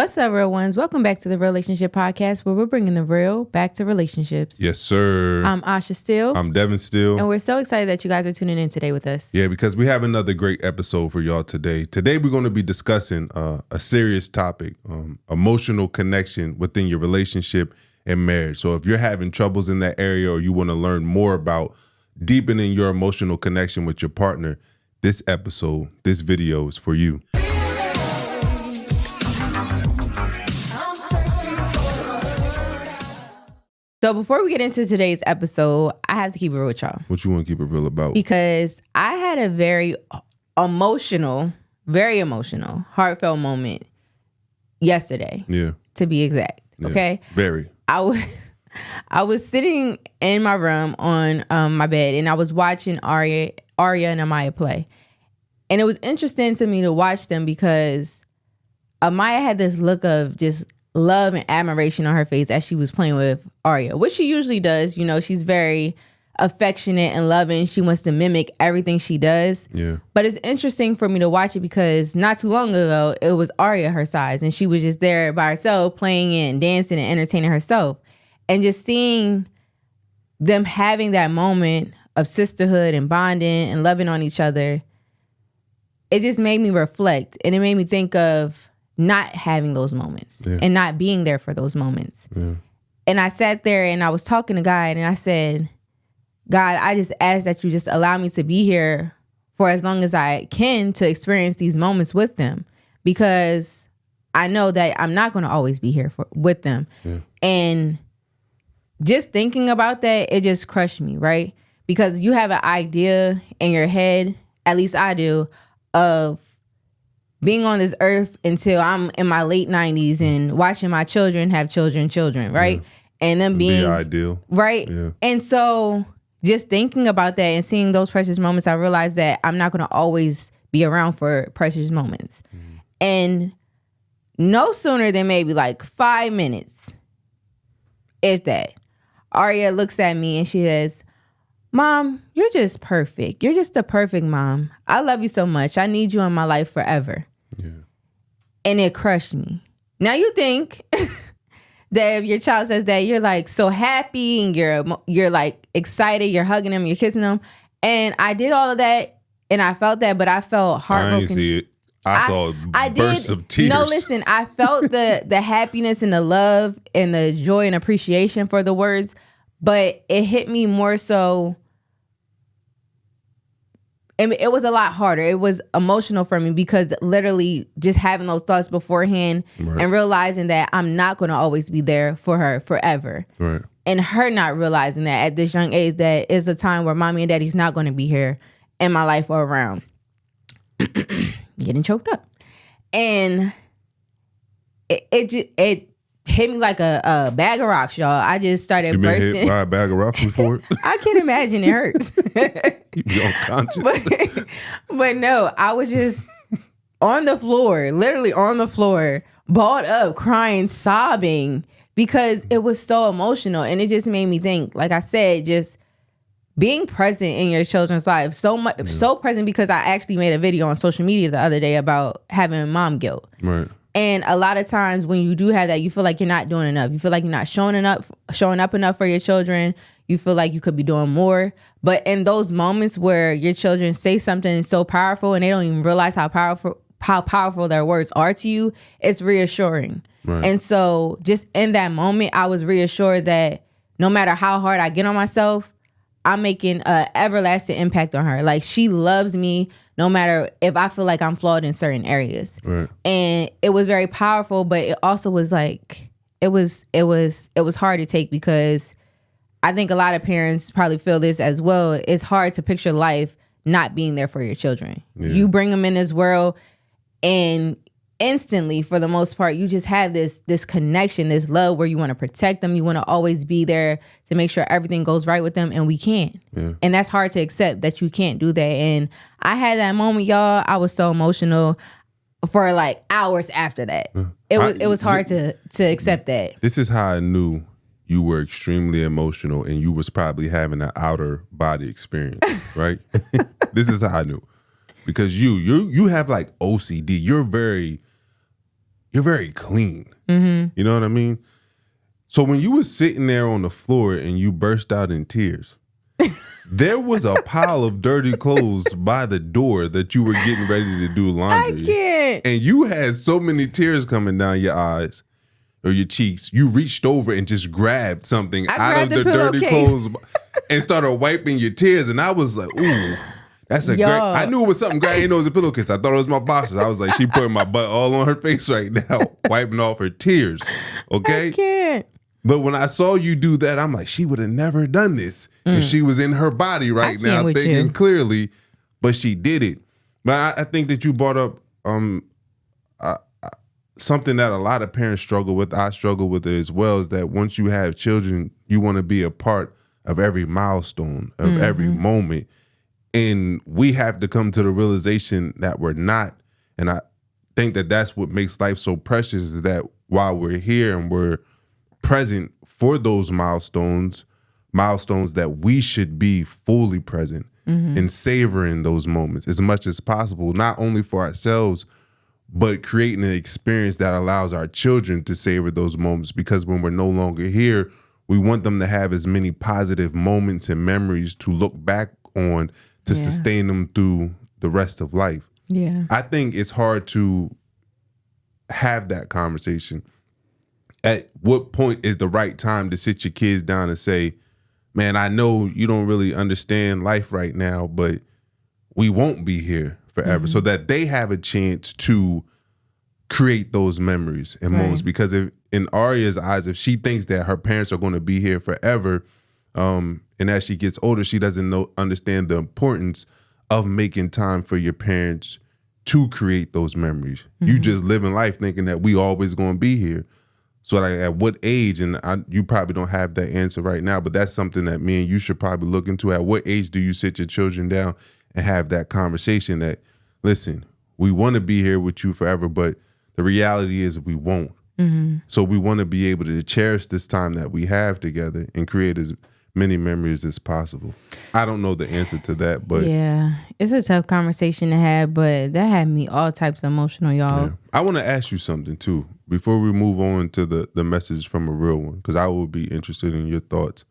What's up, real ones? Welcome back to the Relationship Podcast, where we're bringing the real back to relationships. Yes, sir. I'm Asha Steele. I'm Devin Steele. And we're so excited that you guys are tuning in today with us. Yeah, because we have another great episode for y'all today. Today, we're going to be discussing a serious topic, emotional connection within your relationship and marriage. So if you're having troubles in that area or you want to learn more about deepening your emotional connection with your partner, this episode, this video is for you. So before we get into today's episode, I have to keep it real with y'all. What you want to keep it real about? Because I had a very emotional, heartfelt moment yesterday. Yeah. To be exact. Yeah. Okay? Very. I was sitting in my room on my bed, and I was watching Arya and Amaya play. And it was interesting to me to watch them because Amaya had this look of just love and admiration on her face as she was playing with Arya, which she usually does. You know, she's very affectionate and loving. She wants to mimic everything she does. Yeah. But it's interesting for me to watch it because not too long ago, it was Arya her size, and she was just there by herself playing and dancing and entertaining herself. And just seeing them having that moment of sisterhood and bonding and loving on each other, it just made me reflect, and it made me think of not having those moments and not being there for those moments. Yeah. And I sat there and I was talking to God, and I said, God, I just ask that you just allow me to be here for as long as I can to experience these moments with them, because I know that I'm not going to always be here with them. Yeah. And just thinking about that, it just crushed me, right? Because you have an idea in your head, at least I do, of being on this earth until I'm in my late 90s and watching my children have children, right? Yeah. And them being ideal. Right? Yeah. And so just thinking about that and seeing those precious moments, I realized that I'm not going to always be around for precious moments. Mm. And no sooner than maybe like 5 minutes, if that, Arya looks at me and she says, Mom, you're just perfect. You're just the perfect mom. I love you so much. I need you in my life forever. Yeah. And it crushed me. Now you think that if your child says that, you're like so happy and you're like excited, you're hugging them, you're kissing them. And I did all of that and I felt that, but I felt heartbroken. I didn't see it. I saw bursts of tears. No, listen, I felt the happiness and the love and the joy and appreciation for the words, but it hit me more so. And it was a lot harder. It was emotional for me because literally just having those thoughts beforehand and realizing that I'm not going to always be there for her forever. Right. And her not realizing that at this young age that is a time where mommy and daddy's not going to be here in my life or around. Getting choked up. And it hit me like a bag of rocks, y'all. I just started bursting. You been hit by a bag of rocks before? I can imagine it hurts. You be unconscious. But no, I was just on the floor, literally on the floor, balled up, crying, sobbing, because it was so emotional. And it just made me think, like I said, just being present in your children's lives, so present, because I actually made a video on social media the other day about having mom guilt. Right. And a lot of times when you do have that, you feel like you're not doing enough. You feel like you're not showing up enough for your children. You feel like you could be doing more. But in those moments where your children say something so powerful and they don't even realize how powerful their words are to you, it's reassuring. Right. And so just in that moment, I was reassured that no matter how hard I get on myself, I'm making an everlasting impact on her. Like, she loves me no matter if I feel like I'm flawed in certain areas. Right. And it was very powerful, but it also was like, it was hard to take, because I think a lot of parents probably feel this as well. It's hard to picture life not being there for your children. Yeah. You bring them in this world, and instantly, for the most part, you just have this connection, this love where you want to protect them. You want to always be there to make sure everything goes right with them, and we can't. Yeah. And that's hard to accept that you can't do that. And I had that moment, y'all. I was so emotional for like hours after that. It was hard to accept that. This is how I knew you were extremely emotional and you was probably having an outer body experience, right? This is how I knew. Because you have like OCD. You're very you're very clean. You know what I mean? So when you was sitting there on the floor and you burst out in tears, there was a pile of dirty clothes by the door that you were getting ready to do laundry. I can't. And you had so many tears coming down your eyes or your cheeks. You reached over and just grabbed something out of the dirty clothes and started wiping your tears. And I was like, ooh, that's a great. I knew it was something great. I didn't know it was a pillowcase. I thought it was my boxes. I was like, she putting my butt all on her face right now, wiping off her tears. Okay? I can't. But when I saw you do that, I'm like, she would have never done this if she was in her body right now thinking clearly, but she did it. But I think that you brought up something that a lot of parents struggle with. I struggle with it as well, is that once you have children, you want to be a part of every milestone, of every moment. And we have to come to the realization that we're not. And I think that that's what makes life so precious, is that while we're here and we're present for those milestones that we should be fully present and savoring those moments as much as possible, not only for ourselves, but creating an experience that allows our children to savor those moments. Because when we're no longer here, we want them to have as many positive moments and memories to look back on to sustain them through the rest of life. Yeah. I think it's hard to have that conversation. At what point is the right time to sit your kids down and say, man, I know you don't really understand life right now, but we won't be here forever, so that they have a chance to create those memories and moments. Because if, in Arya's eyes, if she thinks that her parents are going to be here forever, and as she gets older, she doesn't understand the importance of making time for your parents to create those memories. You just living life thinking that we always going to be here. So like, at what age, and you probably don't have that answer right now, but that's something that me and you should probably look into. At what age do you sit your children down and have that conversation that, listen, we want to be here with you forever, but the reality is we won't. So we want to be able to cherish this time that we have together and create as many memories as possible. I don't know the answer to that, but yeah, it's a tough conversation to have, but that had me all types of emotional, y'all. Yeah. I want to ask you something too before we move on to the message from a real one, because I would be interested in your thoughts.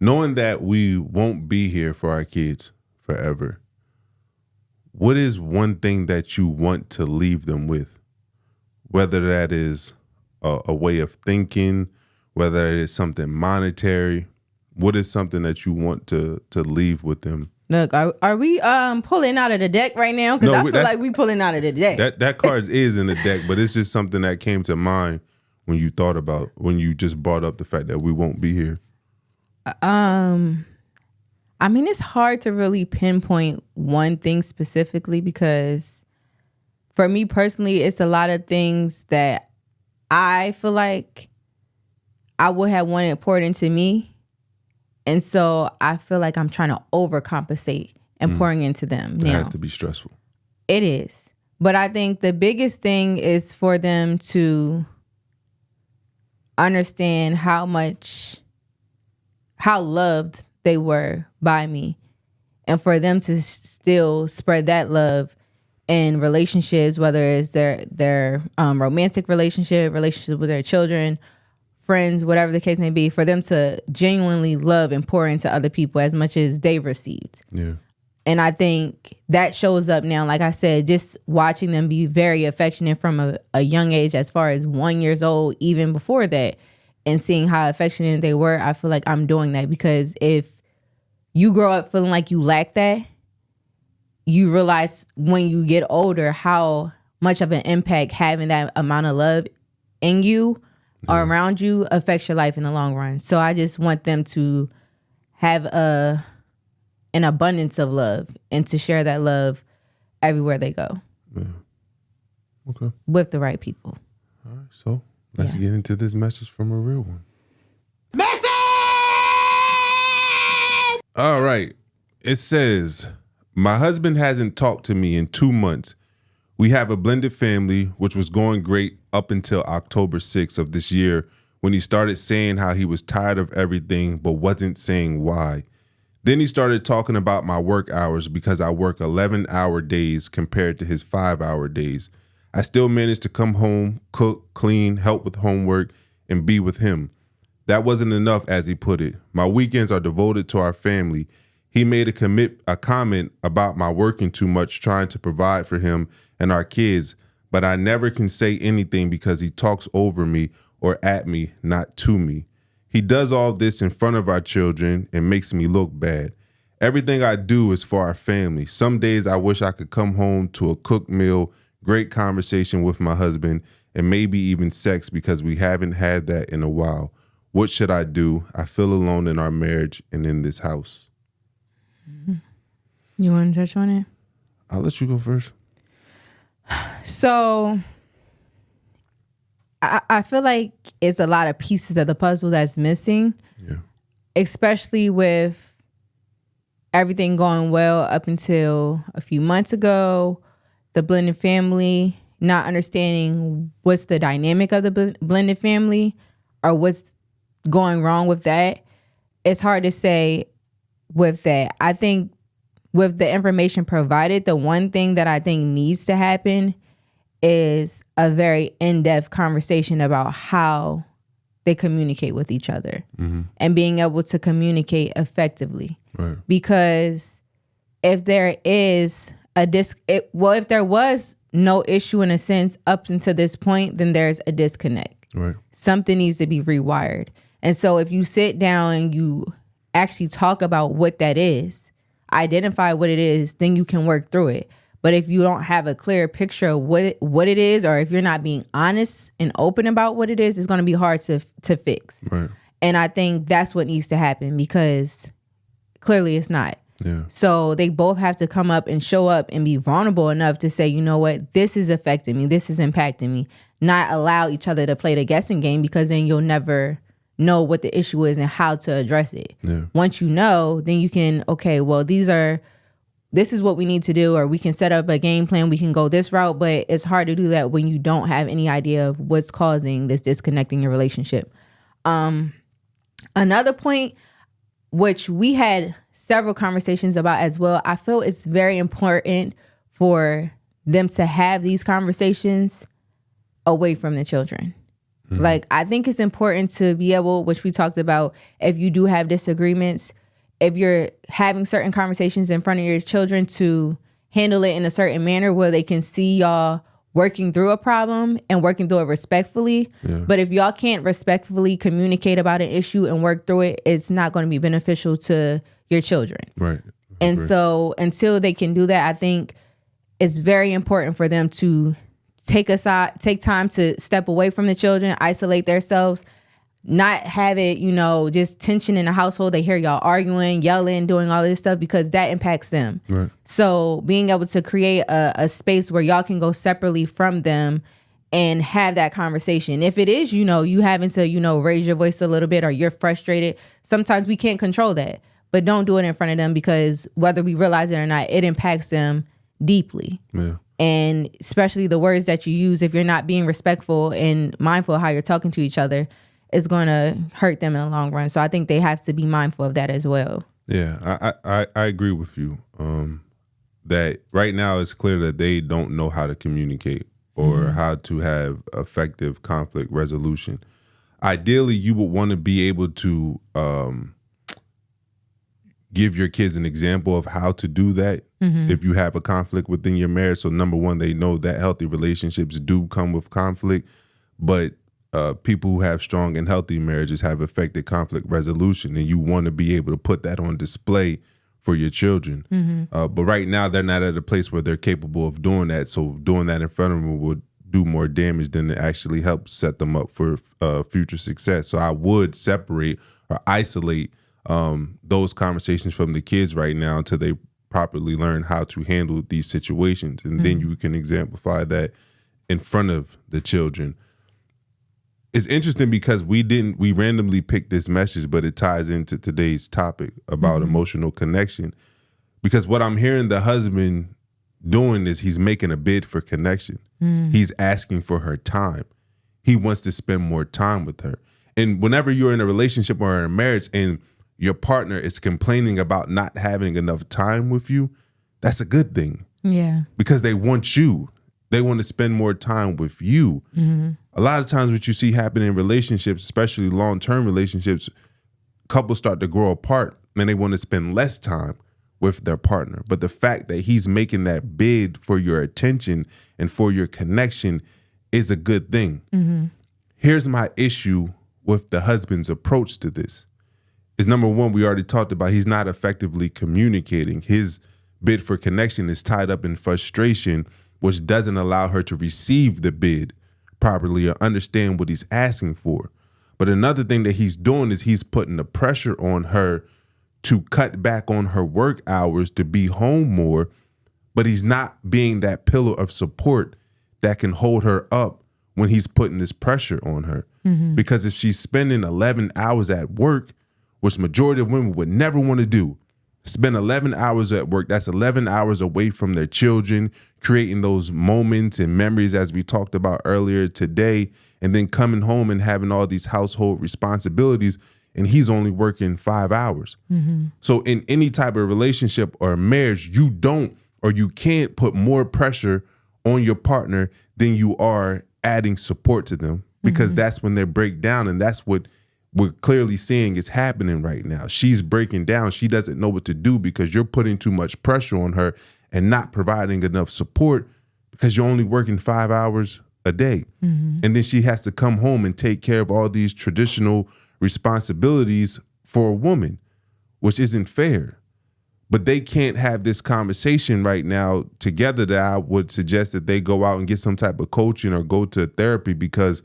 Knowing that we won't be here for our kids forever, what is one thing that you want to leave them with? Whether that is a way of thinking, whether it is something monetary, what is something that you want to leave with them? Look, are we pulling out of the deck right now? Because I feel like we pulling out of the deck. That card is in the deck, but it's just something that came to mind when you just brought up the fact that we won't be here. I mean, it's hard to really pinpoint one thing specifically, because for me personally, it's a lot of things that I feel like I would have wanted poured into me. And so I feel like I'm trying to overcompensate and pouring into them. It has to be stressful. It is. But I think the biggest thing is for them to understand how loved they were by me, and for them to still spread that love in relationships, whether it's their romantic relationship with their children, friends, whatever the case may be, for them to genuinely love and pour into other people as much as they've received. Yeah. And I think that shows up now, like I said, just watching them be very affectionate from a young age, as far as 1 year old, even before that, and seeing how affectionate they were. I feel like I'm doing that, because if you grow up feeling like you lack that, you realize when you get older how much of an impact having that amount of love in you or around you affects your life in the long run. So I just want them to have an abundance of love and to share that love everywhere they go. Yeah. Okay. With the right people. All right. So let's get into this message from a real one. Message! All right. It says, my husband hasn't talked to me in 2 months. We have a blended family, which was going great up until October 6th of this year, when he started saying how he was tired of everything, but wasn't saying why. Then he started talking about my work hours, because I work 11-hour days compared to his 5-hour days. I still managed to come home, cook, clean, help with homework, and be with him. That wasn't enough, as he put it. My weekends are devoted to our family. He made a comment about my working too much, trying to provide for him and our kids, but I never can say anything because he talks over me or at me, not to me. He does all this in front of our children and makes me look bad. Everything I do is for our family. Some days I wish I could come home to a cooked meal, great conversation with my husband, and maybe even sex because we haven't had that in a while. What should I do? I feel alone in our marriage and in this house. You want to touch on it? I'll let you go first. So I feel like it's a lot of pieces of the puzzle that's missing. Yeah. Especially with everything going well up until a few months ago, the blended family, not understanding what's the dynamic of the blended family or what's going wrong with that. It's hard to say with that. I think with the information provided, the one thing that I think needs to happen is a very in-depth conversation about how they communicate with each other and being able to communicate effectively. Right. Because if there is if there was no issue in a sense up until this point, then there's a disconnect. Right. Something needs to be rewired. And so if you sit down and you actually talk about what that is, identify what it is, then you can work through it. But if you don't have a clear picture of what it is, or if you're not being honest and open about what it is, it's going to be hard to fix. Right. And I think that's what needs to happen because clearly it's not. Yeah. So they both have to come up and show up and be vulnerable enough to say, you know what, this is affecting me. This is impacting me. Not allow each other to play the guessing game because then you'll never know what the issue is and how to address it. Yeah. Once you know, then you can, okay, well, this is what we need to do, or we can set up a game plan. We can go this route, but it's hard to do that when you don't have any idea of what's causing this disconnect in your relationship. Another point, which we had several conversations about as well, I feel it's very important for them to have these conversations away from the children. Mm-hmm. Like, I think it's important to be able, which we talked about, if you do have disagreements, if you're having certain conversations in front of your children, to handle it in a certain manner where they can see y'all working through a problem and working through it respectfully. Yeah. But if y'all can't respectfully communicate about an issue and work through it, it's not going to be beneficial to your children. Right. And so until they can do that, I think it's very important for them to take time to step away from the children, isolate themselves, not have it, just tension in the household. They hear y'all arguing, yelling, doing all this stuff because that impacts them. Right. So being able to create a space where y'all can go separately from them and have that conversation. If it is, you having to, raise your voice a little bit or you're frustrated, sometimes we can't control that. But don't do it in front of them because whether we realize it or not, it impacts them deeply. Yeah. And especially the words that you use, if you're not being respectful and mindful of how you're talking to each other, it's going to hurt them in the long run. So I think they have to be mindful of that as well. Yeah, I agree with you. That right now it's clear that they don't know how to communicate or how to have effective conflict resolution. Ideally, you would want to be able to give your kids an example of how to do that if you have a conflict within your marriage. So number one, they know that healthy relationships do come with conflict, but people who have strong and healthy marriages have effective conflict resolution, and you want to be able to put that on display for your children. But right now, they're not at a place where they're capable of doing that. So doing that in front of them would do more damage than it actually helps set them up for future success. So I would separate or isolate those conversations from the kids right now until they properly learn how to handle these situations. And then you can exemplify that in front of the children. It's interesting because we randomly picked this message, but it ties into today's topic about emotional connection. Because what I'm hearing the husband doing is he's making a bid for connection. He's asking for her time. He wants to spend more time with her. And whenever you're in a relationship or in a marriage and your partner is complaining about not having enough time with you, that's a good thing. Yeah. Because they want you. They want to spend more time with you. A lot of times what you see happen in relationships, especially long-term relationships, couples start to grow apart and they want to spend less time with their partner. But the fact that he's making that bid for your attention and for your connection is a good thing. Here's my issue with the husband's approach to this. Is number one, we already talked about, he's not effectively communicating. His bid for connection is tied up in frustration, which doesn't allow her to receive the bid properly or understand what he's asking for. But another thing that he's doing is he's putting the pressure on her to cut back on her work hours to be home more, but he's not being that pillar of support that can hold her up when he's putting this pressure on her. Because if she's spending 11 hours at work, which majority of women would never want to do, spend 11 hours at work, that's 11 hours away from their children, creating those moments and memories as we talked about earlier today, and then coming home and having all these household responsibilities, and he's only working 5 hours. So in any type of relationship or marriage, you don't or you can't put more pressure on your partner than you are adding support to them, because that's when they break down, and that's what we're clearly seeing is happening right now. She's breaking down. She doesn't know what to do because you're putting too much pressure on her and not providing enough support because you're only working 5 hours a day. And then she has to come home and take care of all these traditional responsibilities for a woman, which isn't fair. But they can't have this conversation right now together, that I would suggest that they go out and get some type of coaching or go to therapy, because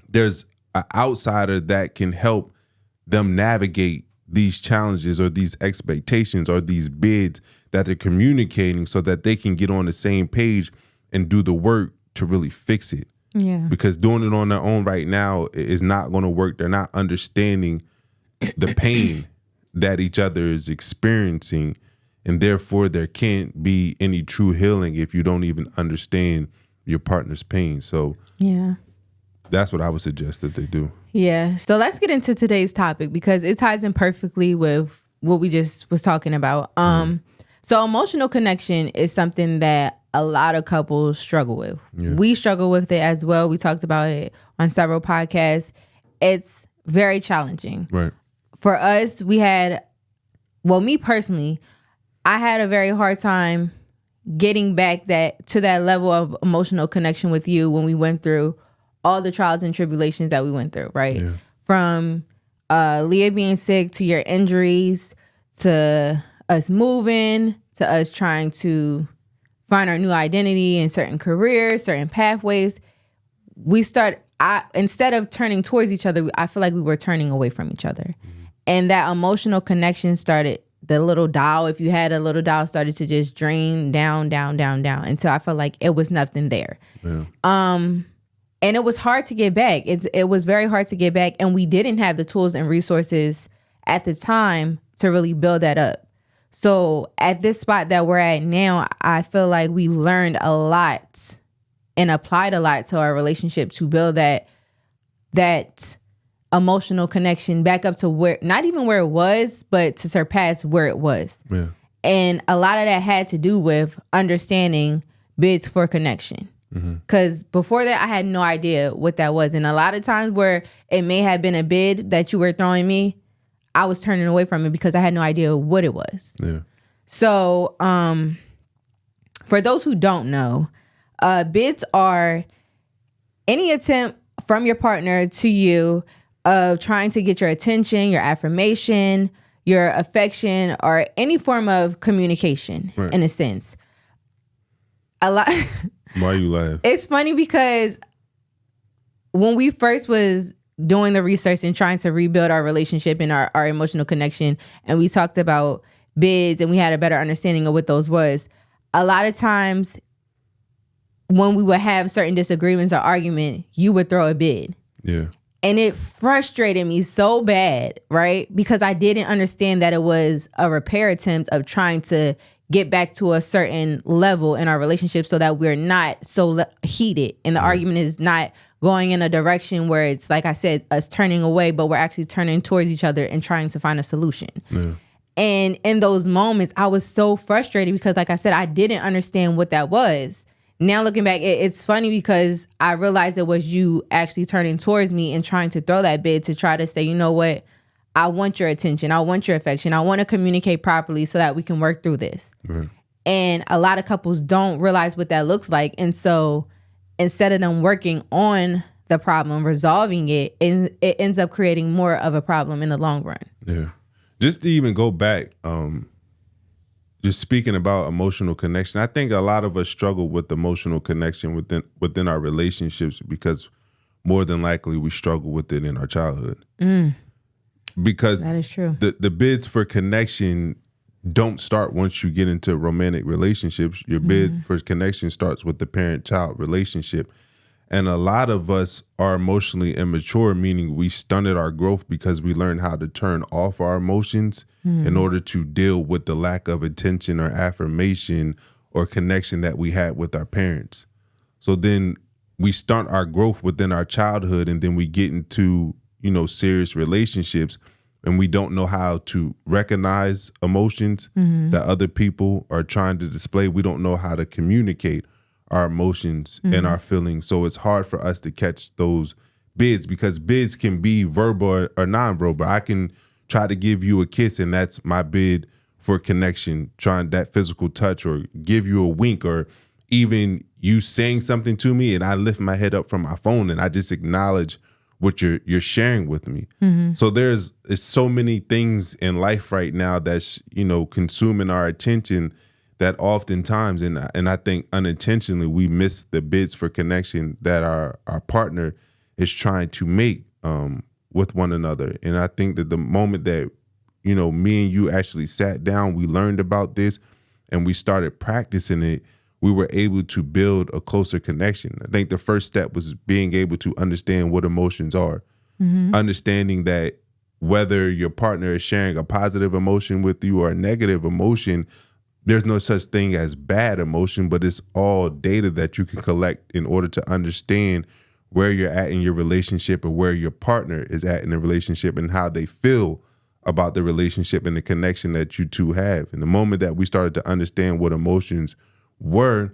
there's an outsider that can help them navigate these challenges or these expectations or these bids that they're communicating, so that they can get on the same page and do the work to really fix it. Because doing it on their own right now is not going to work. They're not understanding the pain that each other is experiencing, and therefore there can't be any true healing if you don't even understand your partner's pain. So that's what I would suggest that they do. So let's get into today's topic, because it ties in perfectly with what we just was talking about. So emotional connection is something that a lot of couples struggle with. We struggle with it as well. We talked about it on several podcasts. It's very challenging. For us, me personally, I had a very hard time getting back to that level of emotional connection with you when we went through all the trials and tribulations that we went through, right? From Leah being sick, to your injuries, to us moving, to us trying to find our new identity in certain careers, certain pathways. Instead of turning towards each other, I feel like we were turning away from each other. And that emotional connection started, the little dial, if you had a little dial, started to just drain down until I felt like it was nothing there. And it was hard to get back. It was very hard to get back. And we didn't have the tools and resources at the time to really build that up. So at this spot that we're at now, I feel like we learned a lot and applied a lot to our relationship to build that emotional connection back up to where, not even where it was, but to surpass where it was. And a lot of that had to do with understanding bids for connection. Because before that, I had no idea what that was. And a lot of times where it may have been a bid that you were throwing me, I was turning away from it because I had no idea what it was. So for those who don't know, bids are any attempt from your partner to you of trying to get your attention, your affirmation, your affection, or any form of communication, in a sense. A lot. Why you laugh? It's funny because when we first was doing the research and trying to rebuild our relationship and our emotional connection, and we talked about bids and we had a better understanding of what those was, a lot of times when we would have certain disagreements or argument, you would throw a bid. And it frustrated me so bad, right? Because I didn't understand that it was a repair attempt of trying to get back to a certain level in our relationship so that we're not so heated and the argument is not going in a direction where it's, like I said, us turning away, but we're actually turning towards each other and trying to find a solution. And in those moments, I was so frustrated because, like I said, I didn't understand what that was. now looking back, it's funny because I realized it was you actually turning towards me and trying to throw that bid to try to say, you know what, I want your attention, I want your affection, I want to communicate properly so that we can work through this. Right. And a lot of couples don't realize what that looks like. And so instead of them working on the problem, resolving it, and it ends up creating more of a problem in the long run. Yeah. Just to even go back, just speaking about emotional connection, I think a lot of us struggle with emotional connection within our relationships because more than likely we struggle with it in our childhood. Because That is true. The bids for connection don't start once you get into romantic relationships. Your bid for connection starts with the parent-child relationship. And a lot of us are emotionally immature, meaning we stunted our growth because we learned how to turn off our emotions in order to deal with the lack of attention or affirmation or connection that we had with our parents. So then we stunt our growth within our childhood, and then we get into, serious relationships, and we don't know how to recognize emotions that other people are trying to display. We don't know how to communicate our emotions and our feelings. So it's hard for us to catch those bids because bids can be verbal or nonverbal. I can try to give you a kiss and that's my bid for connection, trying that physical touch, or give you a wink, or even you saying something to me and I lift my head up from my phone and I just acknowledge what you're sharing with me. So there's so many things in life right now that's, consuming our attention that oftentimes, and I think unintentionally, we miss the bids for connection that our partner is trying to make with one another. And I think that the moment that, me and you actually sat down, we learned about this and we started practicing it, we were able to build a closer connection. I think the first step was being able to understand what emotions are, understanding that whether your partner is sharing a positive emotion with you or a negative emotion, there's no such thing as bad emotion, but it's all data that you can collect in order to understand where you're at in your relationship or where your partner is at in the relationship and how they feel about the relationship and the connection that you two have. And the moment that we started to understand what emotions were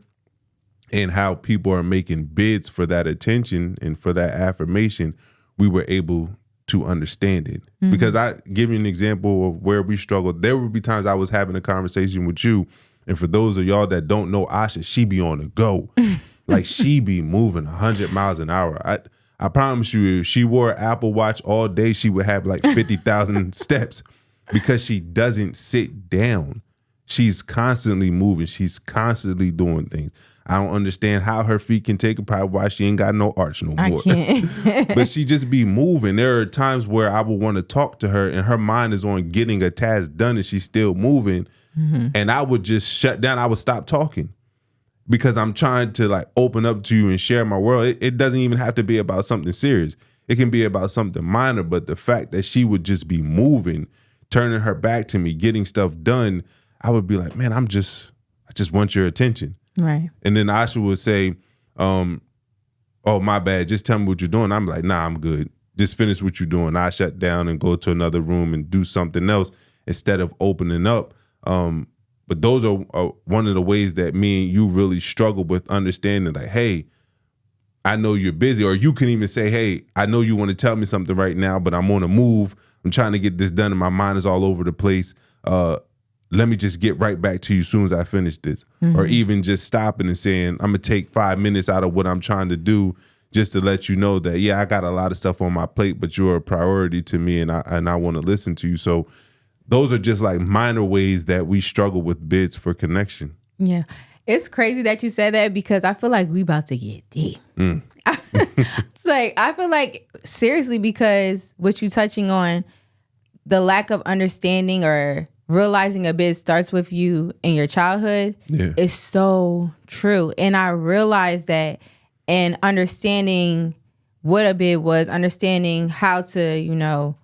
and how people are making bids for that attention and for that affirmation, we were able to understand it. Because I give you an example of where we struggled. There would be times I was having a conversation with you, and for those of y'all that don't know Asha, she be on the go. Like she be moving 100 miles an hour. I promise you, if she wore an Apple Watch all day, she would have like 50,000 steps because she doesn't sit down. She's constantly moving. She's constantly doing things. I don't understand how her feet can take her, probably why she ain't got no arch no more. I can't. But she just be moving. There are times where I would want to talk to her and her mind is on getting a task done and she's still moving. And I would just shut down. I would stop talking because I'm trying to like open up to you and share my world. It doesn't even have to be about something serious. It can be about something minor, but the fact that she would just be moving, turning her back to me, getting stuff done, I would be like, man, I just want your attention. Right. And then Asha would say, oh, my bad, just tell me what you're doing. I'm like, nah, I'm good. Just finish what you're doing. I shut down and go to another room and do something else instead of opening up. But those are one of the ways that me and you really struggle with understanding, like, hey, I know you're busy. Or you can even say, hey, I know you want to tell me something right now, but I'm on a move. I'm trying to get this done and my mind is all over the place. Let me just get right back to you as soon as I finish this. Or even just stopping and saying, I'm going to take 5 minutes out of what I'm trying to do just to let you know that, yeah, I got a lot of stuff on my plate, but you're a priority to me and I want to listen to you. So those are just like minor ways that we struggle with bids for connection. Yeah. It's crazy that you said that because I feel like we about to get deep. It's like, I feel like seriously, because what you touching on, the lack of understanding or realizing a bid starts with you in your childhood is so true. And I realized that, and understanding what a bid was, understanding how to,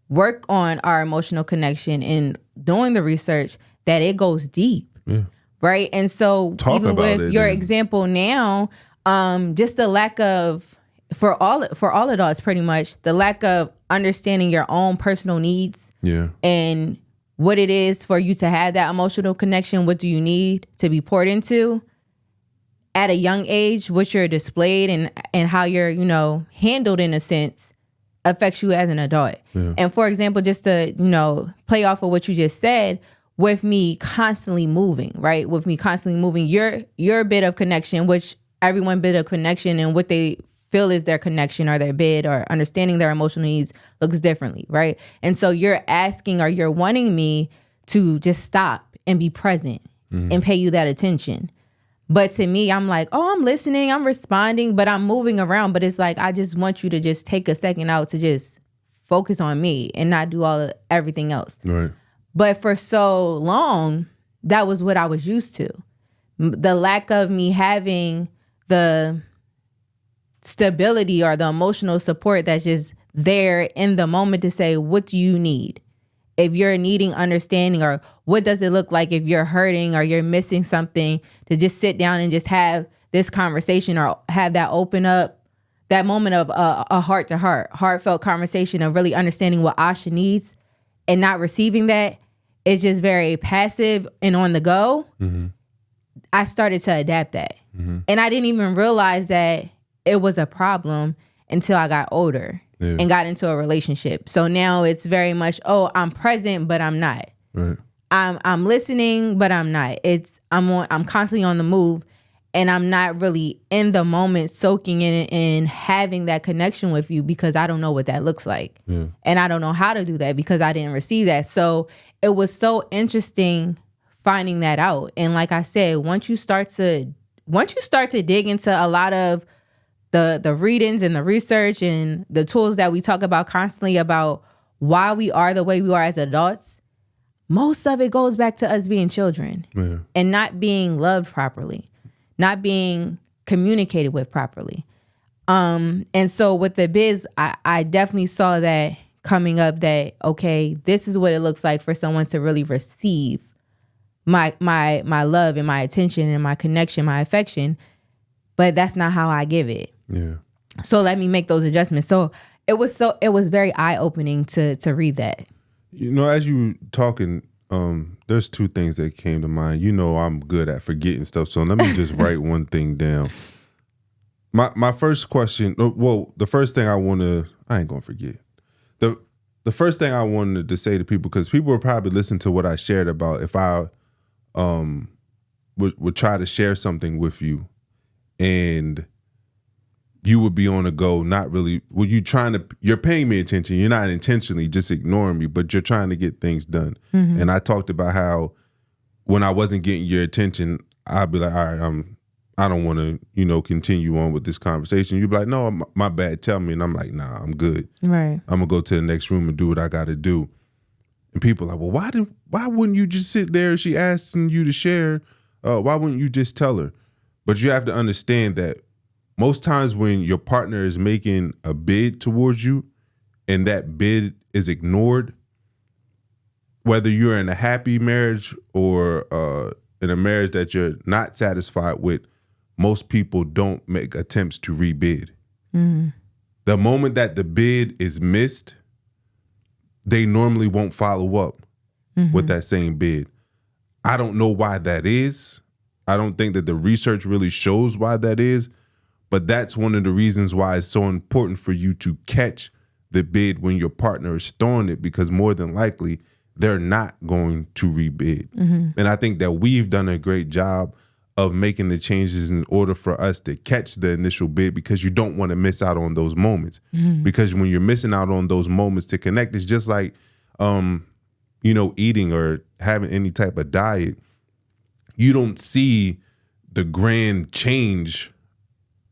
work on our emotional connection and doing the research, that it goes deep. Yeah. Right. And so even with your example now, just the lack of, for all adults pretty much, the lack of understanding your own personal needs and what it is for you to have that emotional connection. What do you need to be poured into? at a young age, what you're displayed and how you're, handled in a sense affects you as an adult. Yeah. And for example, just to, play off of what you just said, with me constantly moving, right? With me constantly moving, your bit of connection, which everyone bit of connection and what they feel is their connection or their bid or understanding their emotional needs looks differently, right? And so you're asking or you're wanting me to just stop and be present and pay you that attention. But to me, I'm like, oh, I'm listening, I'm responding, but I'm moving around. But it's like, I just want you to just take a second out to just focus on me and not do everything else. Right. But for so long, that was what I was used to. The lack of me having the stability or the emotional support that's just there in the moment to say, what do you need? If you're needing understanding, or what does it look like if you're hurting or you're missing something, to just sit down and just have this conversation or have that open up, that moment of a heart to heart, heartfelt conversation of really understanding what Asha needs and not receiving that. It's just very passive and on the go. Mm-hmm. I started to adapt that. Mm-hmm. And I didn't even realize that it was a problem until I got older. Yeah. And got into a relationship. So now it's very much, oh, I'm present, but I'm not. Right. I'm listening, but I'm not. I'm constantly on the move, and I'm not really in the moment, soaking in it and having that connection with you because I don't know what that looks like. Yeah. And I don't know how to do that because I didn't receive that. So it was so interesting finding that out. And like I said, once you start to dig into a lot of the readings and the research and the tools that we talk about constantly about why we are the way we are as adults, most of it goes back to us being children and not being loved properly, not being communicated with properly. And so with the biz, I definitely saw that coming up that, okay, this is what it looks like for someone to really receive my love and my attention and my connection, my affection, but that's not how I give it. Yeah. So let me make those adjustments. So it was very eye-opening to read that. As you were talking, there's two things that came to mind. I'm good at forgetting stuff, so let me just write one thing down. My first question, the first thing I ain't gonna forget. The first thing I wanted to say to people, because people will probably listen to what I shared about if I would try to share something with you and you would be on the go, not really, you're paying me attention. You're not intentionally just ignoring me, but you're trying to get things done. Mm-hmm. And I talked about how when I wasn't getting your attention, I'd be like, all right, I don't want to, continue on with this conversation. You'd be like, no, my bad, tell me. And I'm like, nah, I'm good. Right. I'm gonna go to the next room and do what I gotta do. And people are like, well, why wouldn't you just sit there? She asking you to share. Why wouldn't you just tell her? But you have to understand that most times when your partner is making a bid towards you and that bid is ignored, whether you're in a happy marriage or in a marriage that you're not satisfied with, most people don't make attempts to rebid. Mm-hmm. The moment that the bid is missed, they normally won't follow up with that same bid. I don't know why that is. I don't think that the research really shows why that is. But that's one of the reasons why it's so important for you to catch the bid when your partner is throwing it, because more than likely they're not going to rebid. Mm-hmm. And I think that we've done a great job of making the changes in order for us to catch the initial bid, because you don't want to miss out on those moments. Mm-hmm. Because when you're missing out on those moments to connect, it's just like, eating or having any type of diet. You don't see the grand change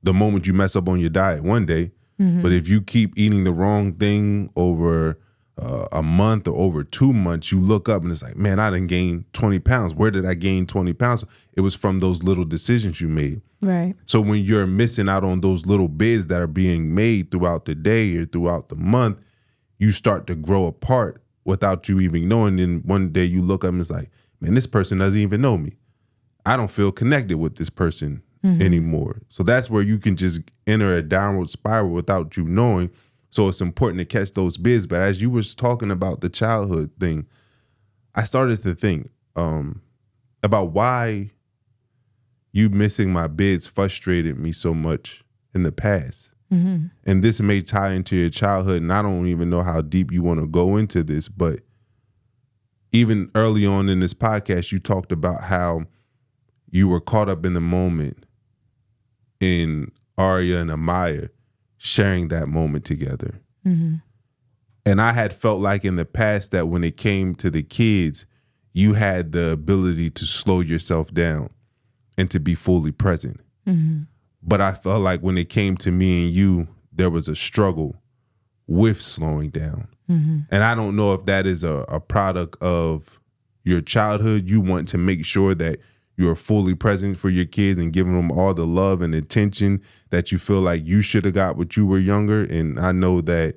the moment you mess up on your diet one day. Mm-hmm. But if you keep eating the wrong thing over a month or over 2 months, you look up and it's like, man, I done gained 20 pounds. Where did I gain 20 pounds? It was from those little decisions you made. Right. So when you're missing out on those little bids that are being made throughout the day or throughout the month, you start to grow apart without you even knowing. Then one day you look up and it's like, man, this person doesn't even know me. I don't feel connected with this person anymore. So that's where you can just enter a downward spiral without you knowing. So it's important to catch those bids. But as you was talking about the childhood thing, I started to think about why you missing my bids frustrated me so much in the past. And this may tie into your childhood, and I don't even know how deep you want to go into this, but even early on in this podcast, you talked about how you were caught up in the moment in Arya and Amaya sharing that moment together. And I had felt like in the past that when it came to the kids, you had the ability to slow yourself down and to be fully present. But I felt like when it came to me and you, there was a struggle with slowing down. And I don't know if that is a product of your childhood. You want to make sure that you're fully present for your kids and giving them all the love and attention that you feel like you should have got when you were younger. And I know that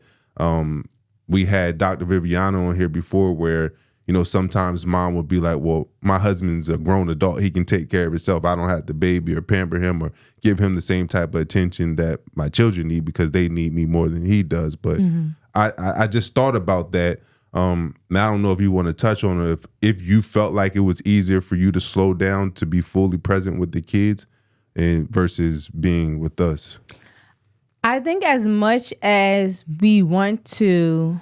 we had Dr. Viviana on here before where, you know, sometimes mom would be like, well, my husband's a grown adult. He can take care of himself. I don't have to baby or pamper him or give him the same type of attention that my children need because they need me more than he does. But I just thought about that. Now, I don't know if you want to touch on it, if you felt like it was easier for you to slow down to be fully present with the kids and versus being with us. I think as much as we want to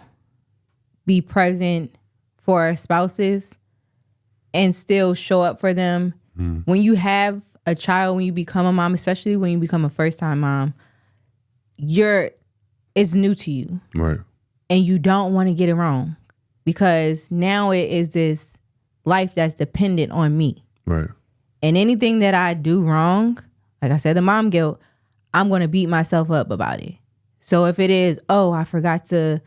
be present for our spouses and still show up for them, when you have a child, when you become a mom, especially when you become a first-time mom, it's new to you. Right. And you don't want to get it wrong because now it is this life that's dependent on me. Right. And anything that I do wrong, like I said, the mom guilt, I'm going to beat myself up about it. So if it is, oh, I forgot to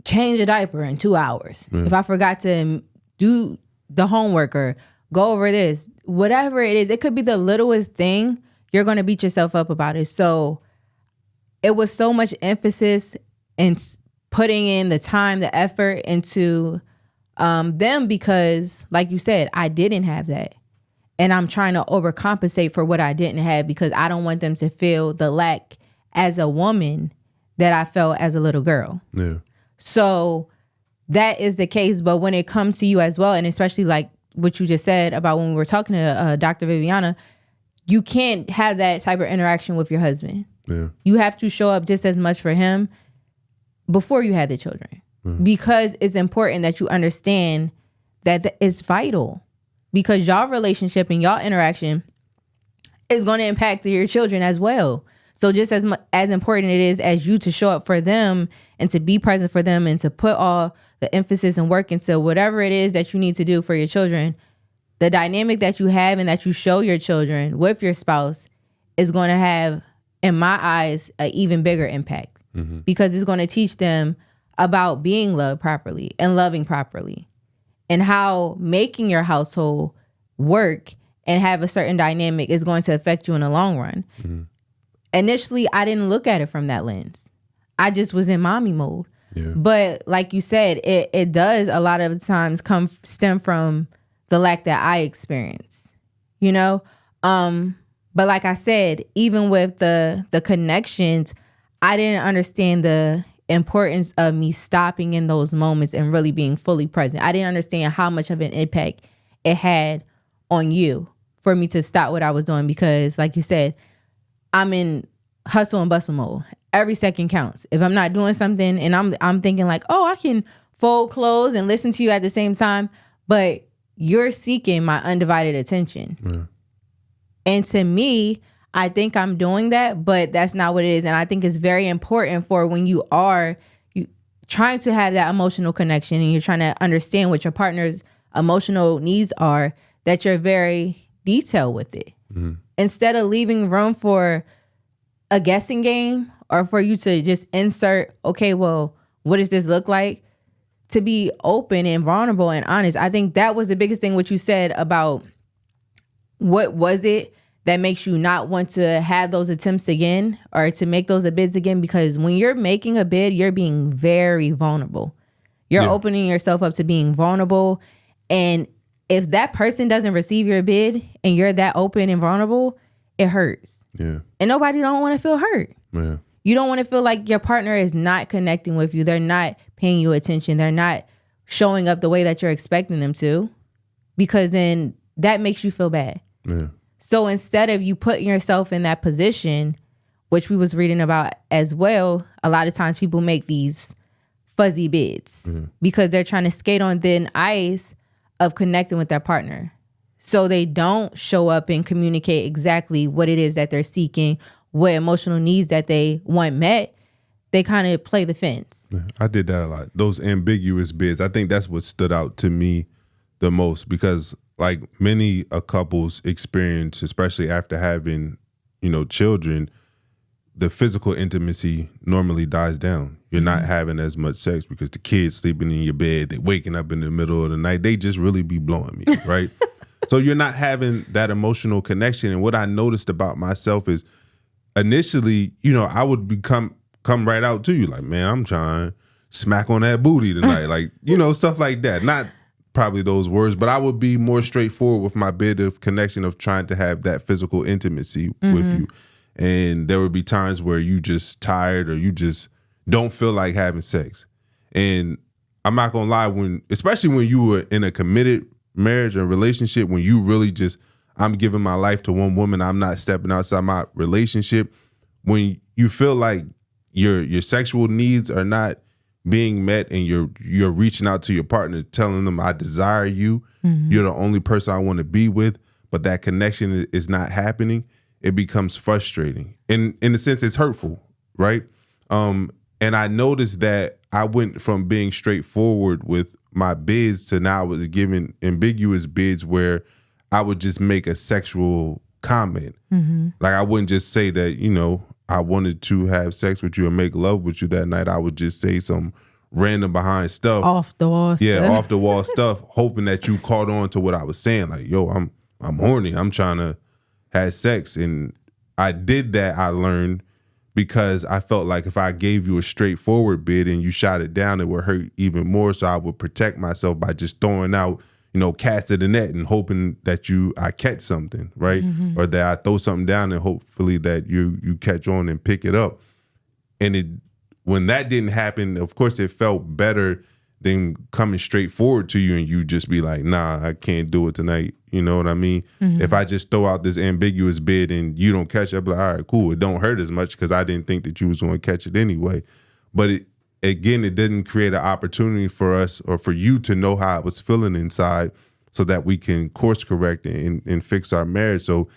change a diaper in 2 hours. If I forgot to do the homework or go over this, whatever it is, it could be the littlest thing, you're going to beat yourself up about it. So it was so much emphasis and putting in the time, the effort into them because, like you said, I didn't have that. And I'm trying to overcompensate for what I didn't have because I don't want them to feel the lack as a woman that I felt as a little girl. Yeah. So that is the case. But when it comes to you as well, and especially like what you just said about when we were talking to Dr. Viviana, you can't have that type of interaction with your husband. Yeah. You have to show up just as much for him before you had the children because it's important that you understand that it's vital because y'all relationship and y'all interaction is going to impact your children as well. So just as important it is as you to show up for them and to be present for them and to put all the emphasis and work into whatever it is that you need to do for your children, the dynamic that you have and that you show your children with your spouse is going to have, in my eyes, an even bigger impact because it's going to teach them about being loved properly and loving properly and how making your household work and have a certain dynamic is going to affect you in the long run. Initially, I didn't look at it from that lens. I just was in mommy mode. Yeah. But like you said, it does a lot of times stem from the lack that I experienced, you know? But like I said, even with the connections, I didn't understand the importance of me stopping in those moments and really being fully present. I didn't understand how much of an impact it had on you for me to stop what I was doing because, like you said, I'm in hustle and bustle mode. Every second counts. If I'm not doing something and I'm thinking like, oh, I can fold clothes and listen to you at the same time, but you're seeking my undivided attention. Yeah. And to me, I think I'm doing that, but that's not what it is. And I think it's very important for when you are trying to have that emotional connection and you're trying to understand what your partner's emotional needs are, that you're very detailed with it. Instead of leaving room for a guessing game or for you to just insert, okay, well, what does this look like? To be open and vulnerable and honest. I think that was the biggest thing what you said about what was it that makes you not want to have those attempts again or to make those bids again, because when you're making a bid, you're being very vulnerable. You're opening yourself up to being vulnerable. And if that person doesn't receive your bid and you're that open and vulnerable, it hurts. Yeah. And nobody don't want to feel hurt. Yeah. You don't want to feel like your partner is not connecting with you. They're not paying you attention. They're not showing up the way that you're expecting them to, because then that makes you feel bad. Yeah. So instead of you putting yourself in that position, which we was reading about as well, a lot of times people make these fuzzy bids because they're trying to skate on thin ice of connecting with their partner. So they don't show up and communicate exactly what it is that they're seeking, what emotional needs that they want met. They kind of play the fence. Yeah, I did that a lot. Those ambiguous bids. I think that's what stood out to me the most because like many couples experience, especially after having, children, the physical intimacy normally dies down. You're not having as much sex because the kids sleeping in your bed, they waking up in the middle of the night. They just really be blowing me, right? So you're not having that emotional connection. And what I noticed about myself is initially, I would come right out to you like, man, I'm trying to smack on that booty tonight. Like, stuff like that. Not probably those words, but I would be more straightforward with my bit of connection of trying to have that physical intimacy with you. And there would be times where you just tired or you just don't feel like having sex. And I'm not gonna lie, especially when you were in a committed marriage or relationship, when you really just, I'm giving my life to one woman, I'm not stepping outside my relationship. When you feel like your sexual needs are not being met and you're reaching out to your partner, telling them I desire you, you're the only person I want to be with, but that connection is not happening, it becomes frustrating. And in a sense, it's hurtful, right? And I noticed that I went from being straightforward with my bids to now I was giving ambiguous bids where I would just make a sexual comment. Like I wouldn't just say that, I wanted to have sex with you or make love with you that night. I would just say some random behind stuff. Off the wall stuff. Yeah, off the wall stuff, hoping that you caught on to what I was saying. Like, yo, I'm horny. I'm trying to have sex. And I did that, I learned, because I felt like if I gave you a straightforward bid and you shot it down, it would hurt even more. So I would protect myself by just throwing out, cast of the net and hoping that I catch something, right? Or that I throw something down and hopefully that you catch on and pick it up. And when that didn't happen, of course, it felt better than coming straight forward to you and you just be like, nah, I can't do it tonight. You know what I mean? If I just throw out this ambiguous bid and you don't catch it, I'll be like, all right, cool. It don't hurt as much because I didn't think that you was going to catch it anyway. But it didn't create an opportunity for us or for you to know how I was feeling inside so that we can course correct and fix our marriage. So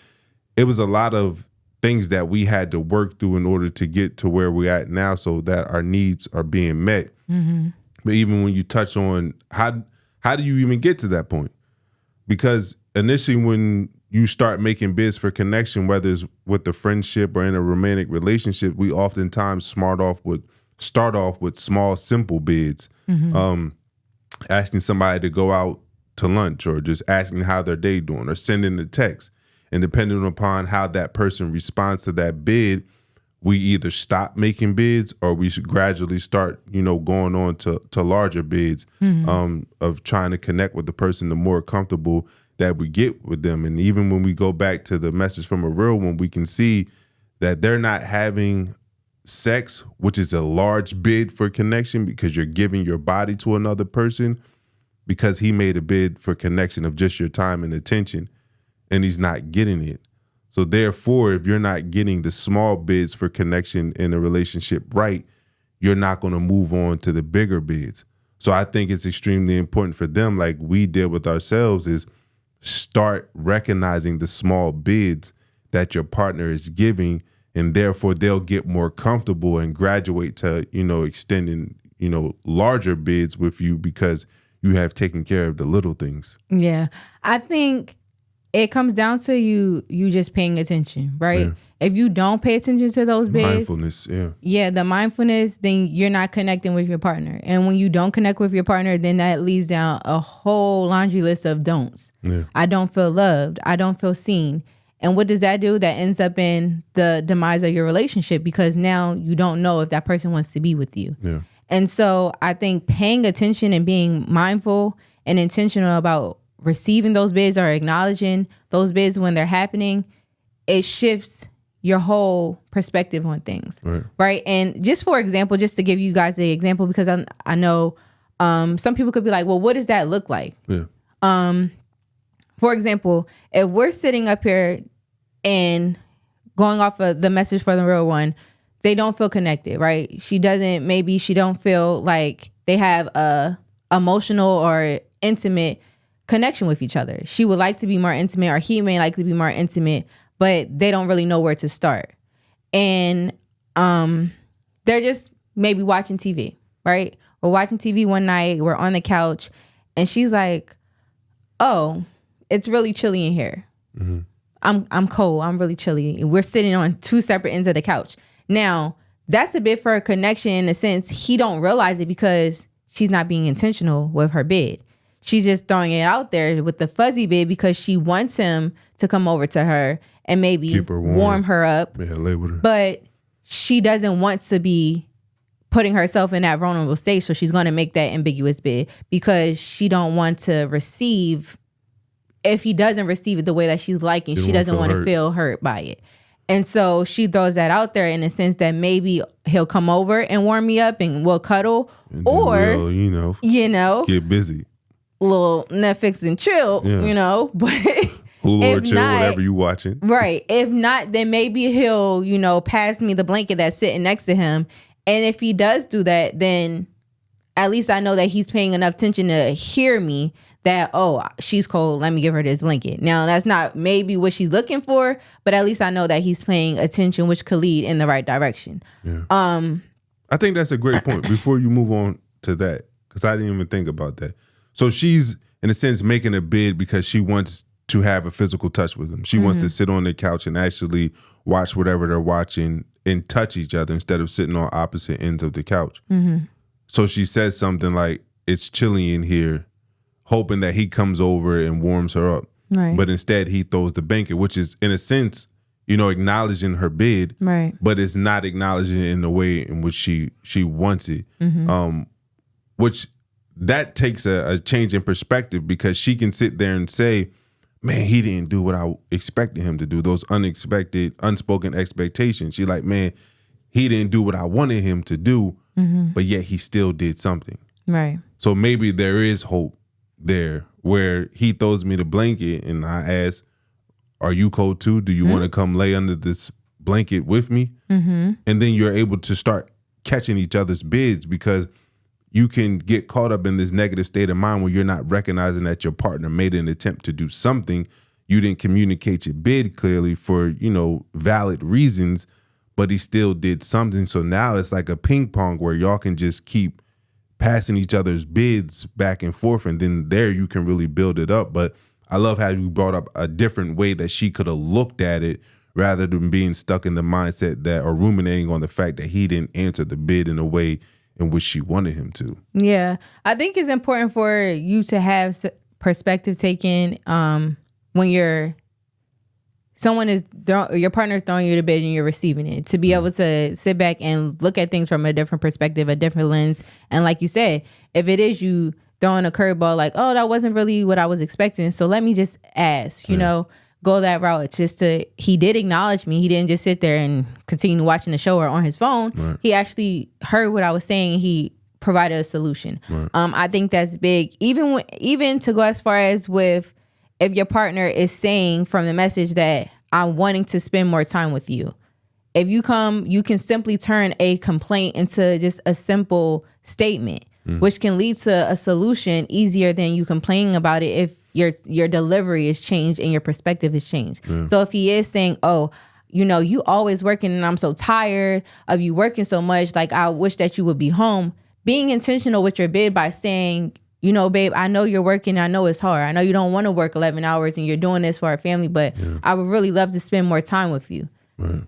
it was a lot of things that we had to work through in order to get to where we're at now so that our needs are being met. But even when you touch on how do you even get to that point? Because initially when you start making bids for connection, whether it's with a friendship or in a romantic relationship, we oftentimes start off with small, simple bids. Asking somebody to go out to lunch or just asking how their day doing or sending a text. And depending upon how that person responds to that bid, we either stop making bids or we should gradually start, going on to larger bids of trying to connect with the person, the more comfortable that we get with them. And even when we go back to the message from a real one, we can see that they're not having sex, which is a large bid for connection because you're giving your body to another person because he made a bid for connection of just your time and attention and he's not getting it. So therefore, if you're not getting the small bids for connection in a relationship right, you're not going to move on to the bigger bids. So I think it's extremely important for them, like we did with ourselves, is start recognizing the small bids that your partner is giving, and therefore they'll get more comfortable and graduate to, extending, larger bids with you because you have taken care of the little things. Yeah. I think it comes down to you just paying attention, right? Yeah. If you don't pay attention to those bids, mindfulness, the mindfulness, then you're not connecting with your partner. And when you don't connect with your partner, then that leads down a whole laundry list of don'ts. Yeah. I don't feel loved. I don't feel seen. And what does that do? That ends up in the demise of your relationship because now you don't know if that person wants to be with you. Yeah. And so I think paying attention and being mindful and intentional about receiving those bids or acknowledging those bids when they're happening, it shifts your whole perspective on things, right? And just for example, just to give you guys the example, because I know some people could be like, well, what does that look like? Yeah. For example, if we're sitting up here And going off of the message for the real one, they don't feel connected, right? Maybe she don't feel like they have a emotional or intimate connection with each other. She would like to be more intimate, or he may like to be more intimate, but they don't really know where to start. And they're just maybe watching TV, right? We're watching TV one night, we're on the couch, and she's like, oh, it's really chilly in here. Mm-hmm. I'm cold, I'm really chilly. We're sitting on two separate ends of the couch. Now, that's a bit for a connection in a sense. He don't realize it because she's not being intentional with her bid. She's just throwing it out there with the fuzzy bid because she wants him to come over to her and maybe keep her warm her up. Yeah, lay with her. But she doesn't want to be putting herself in that vulnerable state, so she's going to make that ambiguous bid because she don't want to receive. If he doesn't receive it the way that she's liking, she doesn't want to feel hurt by it. And so she throws that out there in the sense that maybe he'll come over and warm me up and we'll cuddle, and or we'll, get busy, little Netflix and chill, but Hulu or chill, whatever you watching. Right. If not, then maybe he'll, pass me the blanket that's sitting next to him. And if he does do that, then at least I know that he's paying enough attention to hear me that, oh, she's cold, let me give her this blanket. Now, that's not maybe what she's looking for, but at least I know that he's paying attention, which could lead in the right direction. Yeah. I think that's a great point before you move on to that, because I didn't even think about that. So she's, in a sense, making a bid because she wants to have a physical touch with him. She wants to sit on the couch and actually watch whatever they're watching and touch each other instead of sitting on opposite ends of the couch. Mm-hmm. So she says something like, it's chilly in here, hoping that he comes over and warms her up. Right. But instead he throws the blanket, which is in a sense, acknowledging her bid, right? But it's not acknowledging it in the way in which she wants it. Mm-hmm. Which that takes a change in perspective, because she can sit there and say, man, he didn't do what I expected him to do. Those unexpected, unspoken expectations. She like, man, he didn't do what I wanted him to do, but yet he still did something. Right. So maybe there is hope there, where he throws me the blanket and I ask, are you cold too? Do you want to come lay under this blanket with me? Mm-hmm. And then you're able to start catching each other's bids, because you can get caught up in this negative state of mind where you're not recognizing that your partner made an attempt to do something. You didn't communicate your bid clearly for, valid reasons, but he still did something. So now it's like a ping pong where y'all can just keep passing each other's bids back and forth, and then there you can really build it up. But I love how you brought up a different way that she could have looked at it, rather than being stuck in the mindset that, or ruminating on the fact that he didn't answer the bid in a way in which she wanted him to. Yeah. I think it's important for you to have perspective taken when your partner is throwing you the bid and you're receiving it, to be able to sit back and look at things from a different perspective, a different lens. And like you said, if it is you throwing a curveball, like, oh, that wasn't really what I was expecting, so let me just ask, go that route. It's just he did acknowledge me. He didn't just sit there and continue watching the show or on his phone. Right. He actually heard what I was saying. He provided a solution. Right. I think that's big. Even to go as far as with, if your partner is saying from the message that I'm wanting to spend more time with you. If you can simply turn a complaint into just a simple statement, which can lead to a solution easier than you complaining about it if your delivery is changed and your perspective is changed. Yeah. So if he is saying, oh, you always working and I'm so tired of you working so much, like I wish that you would be home, being intentional with your bid by saying, babe, I know you're working. I know it's hard. I know you don't want to work 11 hours and you're doing this for our family, but I would really love to spend more time with you. Right.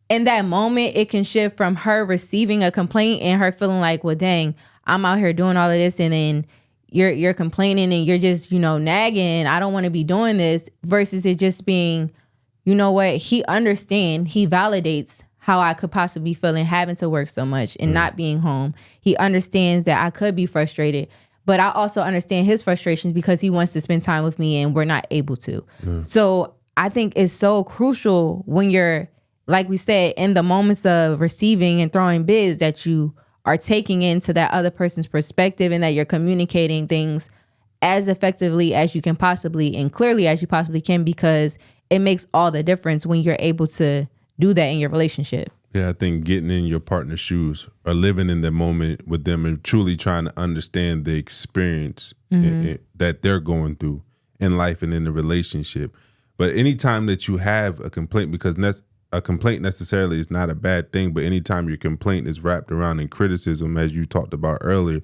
In that moment, it can shift from her receiving a complaint and her feeling like, well, dang, I'm out here doing all of this, and then you're complaining and you're just, nagging. I don't want to be doing this, versus it just being, what? He understands, he validates how I could possibly feel in having to work so much and not being home. He understands that I could be frustrated, but I also understand his frustrations because he wants to spend time with me and we're not able to. Yeah. So I think it's so crucial when you're, like we said, in the moments of receiving and throwing bids, that you are taking into that other person's perspective and that you're communicating things as effectively as you can possibly and clearly as you possibly can, because it makes all the difference when you're able to do that in your relationship. Yeah, I think getting in your partner's shoes or living in the moment with them and truly trying to understand the experience that they're going through in life and in the relationship. But anytime that you have a complaint, because a complaint necessarily is not a bad thing, but anytime your complaint is wrapped around in criticism, as you talked about earlier,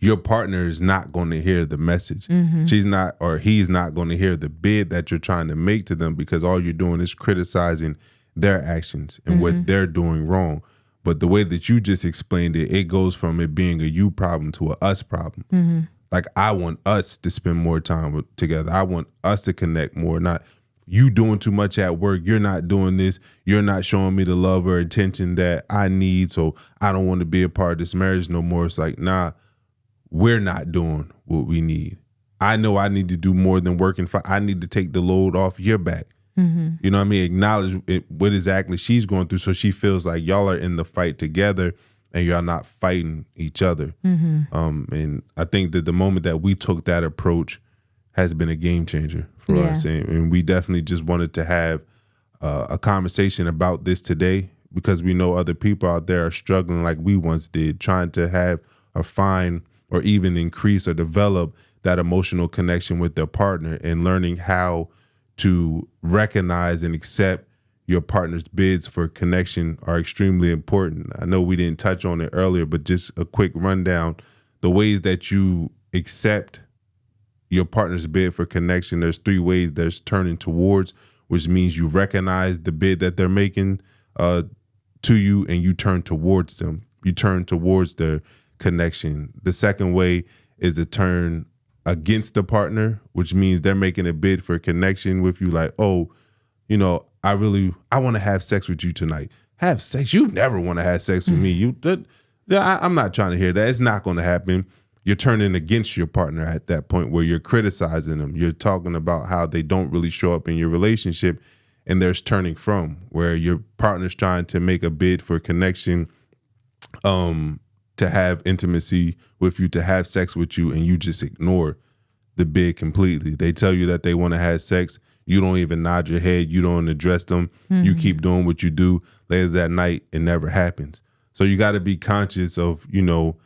your partner is not going to hear the message. She's not, or he's not going to hear the bid that you're trying to make to them, because all you're doing is criticizing their actions and what they're doing wrong. But the way that you just explained it, it goes from it being a you problem to a us problem. Like, I want us to spend more time together. I want us to connect more, not you doing too much at work. You're not doing this. You're not showing me the love or attention that I need. So I don't want to be a part of this marriage no more. It's like, nah, we're not doing what we need. I know I need to do more than working for. I need to take the load off your back. You know what I mean? Acknowledge what exactly she's going through, so she feels like y'all are in the fight together and y'all not fighting each other. And I think that the moment that we took that approach has been a game changer for us. And we definitely just wanted to have a conversation about this today, because we know other people out there are struggling like we once did, trying to have or find or even increase or develop that emotional connection with their partner, and learning how to recognize and accept your partner's bids for connection are extremely important. I know we didn't touch on it earlier, but just a quick rundown. The ways that you accept your partner's bid for connection, there's 3 ways. There's turning towards, which means you recognize the bid that they're making to you, and you turn towards them. You turn towards their connection. The second way is to turn against the partner, which means they're making a bid for connection with you, like, oh, you know, I want to have sex with you tonight. Have sex? You never want to have sex with me. I'm not trying to hear that. It's not going to happen. You're turning against your partner at that point, where you're criticizing them. You're talking about how they don't really show up in your relationship, and there's turning from, where your partner's trying to make a bid for connection, to have intimacy with you, to have sex with you, and you just ignore the bid completely. They tell you that they want to have sex. You don't even nod your head. You don't address them. You keep doing what you do. Later that night, it never happens. So you got to be conscious of, you know,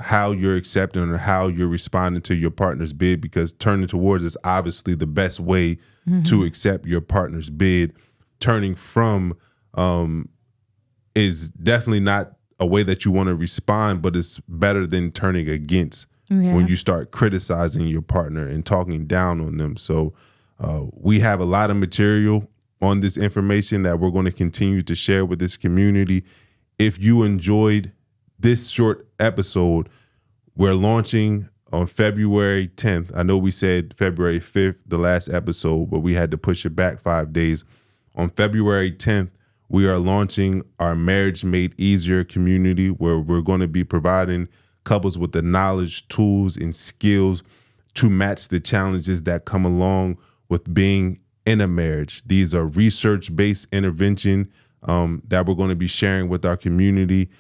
how you're accepting or how you're responding to your partner's bid, because turning towards is obviously the best way to accept your partner's bid. Turning from is definitely not a way that you want to respond, but it's better than turning against when you start criticizing your partner and talking down on them. So we have a lot of material on this information that we're going to continue to share with this community. If you enjoyed this short episode, we're launching on February 10th. I know we said February 5th, the last episode, but we had to push it back 5 days. On February 10th, we are launching our Marriage Made Easier community, where we're going to be providing couples with the knowledge, tools, and skills to match the challenges that come along with being in a marriage. These are research-based intervention that we're going to be sharing with our community.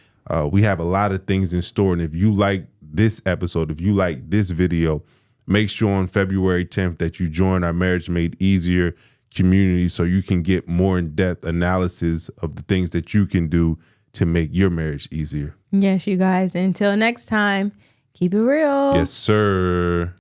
We have a lot of things in store. And if you like this episode, if you like this video, make sure on February 10th that you join our Marriage Made Easier community, so you can get more in-depth analysis of the things that you can do to make your marriage easier. Yes, you guys. Until next time, keep it real. Yes, sir.